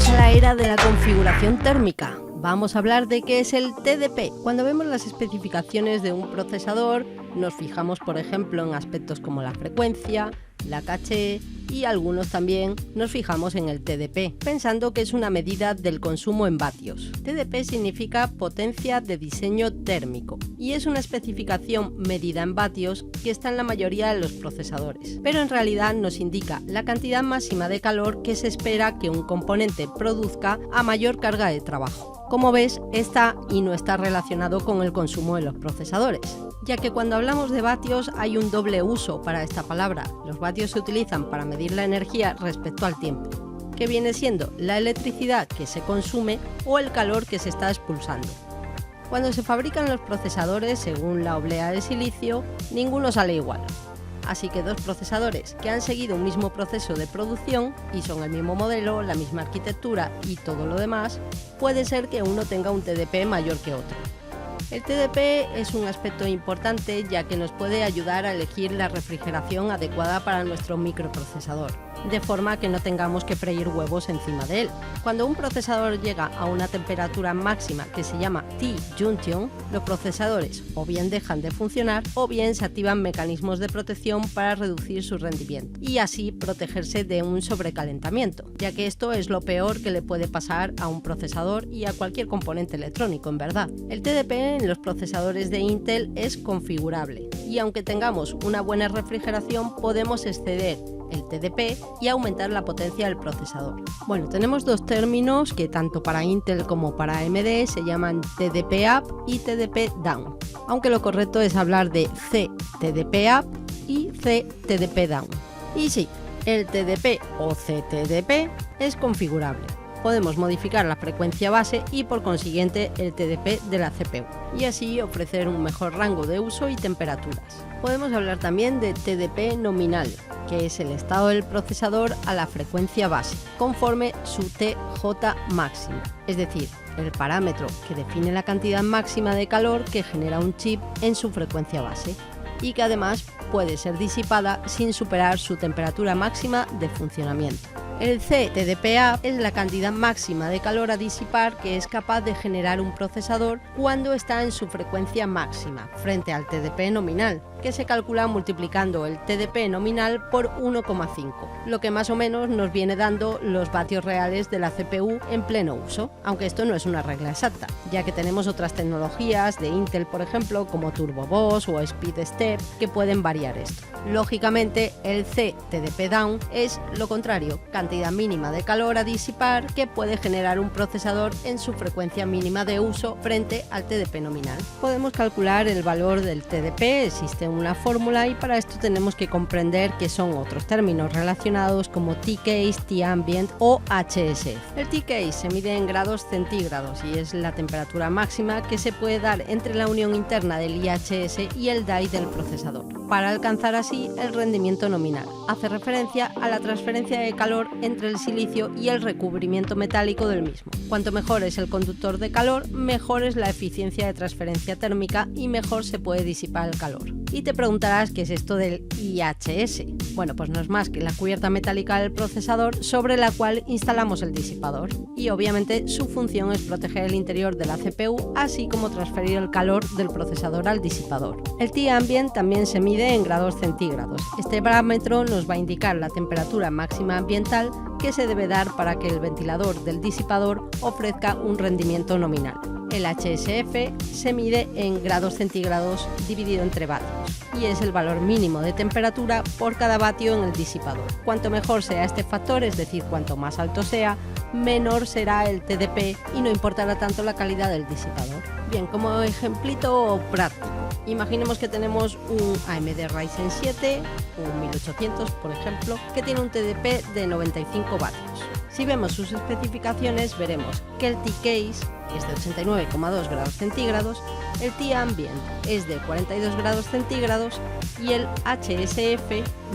Bienvenidos a la era de la configuración térmica. Vamos a hablar de qué es el TDP. Cuando vemos las especificaciones de un procesador, nos fijamos, por ejemplo, en aspectos como la frecuencia, la caché y algunos también nos fijamos en el TDP, pensando que es una medida del consumo en vatios. TDP significa potencia de diseño térmico y es una especificación medida en vatios que está en la mayoría de los procesadores, pero en realidad nos indica la cantidad máxima de calor que se espera que un componente produzca a mayor carga de trabajo. Como ves, está y no está relacionado con el consumo de los procesadores, ya que cuando hablamos de vatios hay un doble uso para esta palabra. Los vatios se utilizan para medir la energía respecto al tiempo, que viene siendo la electricidad que se consume o el calor que se está expulsando. Cuando se fabrican los procesadores, según la oblea de silicio, ninguno sale igual. Así que dos procesadores que han seguido un mismo proceso de producción y son el mismo modelo, la misma arquitectura y todo lo demás, puede ser que uno tenga un TDP mayor que otro. El TDP es un aspecto importante ya que nos puede ayudar a elegir la refrigeración adecuada para nuestro microprocesador, de forma que no tengamos que freír huevos encima de él. Cuando un procesador llega a una temperatura máxima que se llama T-junction, los procesadores o bien dejan de funcionar o bien se activan mecanismos de protección para reducir su rendimiento y así protegerse de un sobrecalentamiento, ya que esto es lo peor que le puede pasar a un procesador y a cualquier componente electrónico en verdad. El TDP en los procesadores de Intel es configurable y aunque tengamos una buena refrigeración podemos exceder el TDP y aumentar la potencia del procesador. Bueno, tenemos dos términos que tanto para Intel como para AMD se llaman TDP Up y TDP Down, aunque lo correcto es hablar de CTDP Up y CTDP Down. Y sí, el TDP o CTDP es configurable. Podemos modificar la frecuencia base y por consiguiente el TDP de la CPU y así ofrecer un mejor rango de uso y temperaturas. Podemos hablar también de TDP nominal, que es el estado del procesador a la frecuencia base, conforme su TJ máximo, es decir, el parámetro que define la cantidad máxima de calor que genera un chip en su frecuencia base y que además puede ser disipada sin superar su temperatura máxima de funcionamiento. El CTDP es la cantidad máxima de calor a disipar que es capaz de generar un procesador cuando está en su frecuencia máxima, frente al TDP nominal, que se calcula multiplicando el TDP nominal por 1,5, lo que más o menos nos viene dando los vatios reales de la CPU en pleno uso, aunque esto no es una regla exacta, ya que tenemos otras tecnologías de Intel, por ejemplo, como Turbo Boost o Speed Step, que pueden variar esto. Lógicamente, el CTDP Down es lo contrario, cantidad mínima de calor a disipar que puede generar un procesador en su frecuencia mínima de uso frente al TDP nominal. Podemos calcular el valor del TDP, existe una fórmula y para esto tenemos que comprender que son otros términos relacionados como T-case, T-ambient o HSF. El T-case se mide en grados centígrados y es la temperatura máxima que se puede dar entre la unión interna del IHS y el die del procesador, para alcanzar así el rendimiento nominal. Hace referencia a la transferencia de calor entre el silicio y el recubrimiento metálico del mismo. Cuanto mejor es el conductor de calor, mejor es la eficiencia de transferencia térmica y mejor se puede disipar el calor. Y te preguntarás qué es esto del IHS. Bueno, pues no es más que la cubierta metálica del procesador sobre la cual instalamos el disipador. Y obviamente su función es proteger el interior de la CPU, así como transferir el calor del procesador al disipador. El T-ambient también se mide en grados centígrados. Este parámetro nos va a indicar la temperatura máxima ambiental que se debe dar para que el ventilador del disipador ofrezca un rendimiento nominal. El HSF se mide en grados centígrados dividido entre vatios y es el valor mínimo de temperatura por cada vatio en el disipador. Cuanto mejor sea este factor, es decir, cuanto más alto sea, menor será el TDP y no importará tanto la calidad del disipador. Bien, como ejemplito práctico, imaginemos que tenemos un AMD Ryzen 7, un 1800 por ejemplo, que tiene un TDP de 95 vatios. Si vemos sus especificaciones veremos que el T-case es de 89,2 grados centígrados, el T-ambient es de 42 grados centígrados y el HSF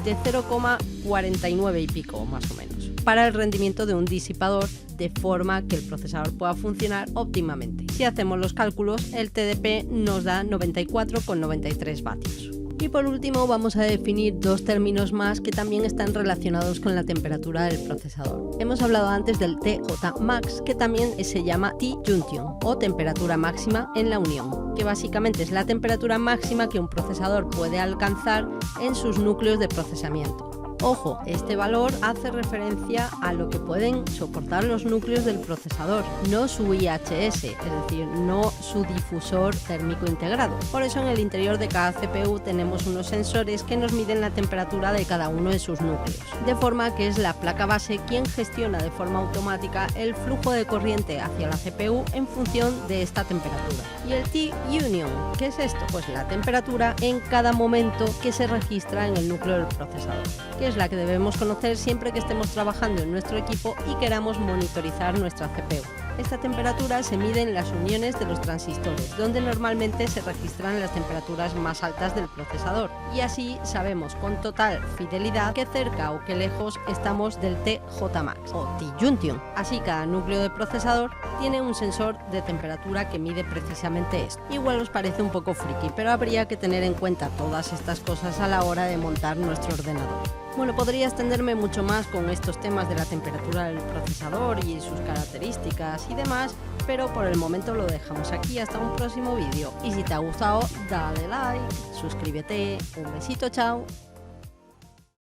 de 0,49 y pico más o menos, para el rendimiento de un disipador de forma que el procesador pueda funcionar óptimamente. Si hacemos los cálculos, el TDP nos da 94,93 vatios. Y por último vamos a definir dos términos más que también están relacionados con la temperatura del procesador. Hemos hablado antes del TJ-Max, que también se llama T-Junction o temperatura máxima en la unión, que básicamente es la temperatura máxima que un procesador puede alcanzar en sus núcleos de procesamiento. Ojo, este valor hace referencia a lo que pueden soportar los núcleos del procesador, no su IHS, es decir, no su difusor térmico integrado. Por eso en el interior de cada CPU tenemos unos sensores que nos miden la temperatura de cada uno de sus núcleos, de forma que es la placa base quien gestiona de forma automática el flujo de corriente hacia la CPU en función de esta temperatura. Y el T-Union, ¿qué es esto? Pues la temperatura en cada momento que se registra en el núcleo del procesador, que es la que debemos conocer siempre que estemos trabajando en nuestro equipo y queramos monitorizar nuestra CPU. Esta temperatura se mide en las uniones de los transistores, donde normalmente se registran las temperaturas más altas del procesador, y así sabemos con total fidelidad qué cerca o qué lejos estamos del TJ-Max o T-Junction. Así cada núcleo de procesador tiene un sensor de temperatura que mide precisamente esto. Igual os parece un poco friki, pero habría que tener en cuenta todas estas cosas a la hora de montar nuestro ordenador. Bueno, podría extenderme mucho más con estos temas de la temperatura del procesador y sus características y demás, pero por el momento lo dejamos aquí hasta un próximo vídeo. Y si te ha gustado, dale like, suscríbete, un besito, chao.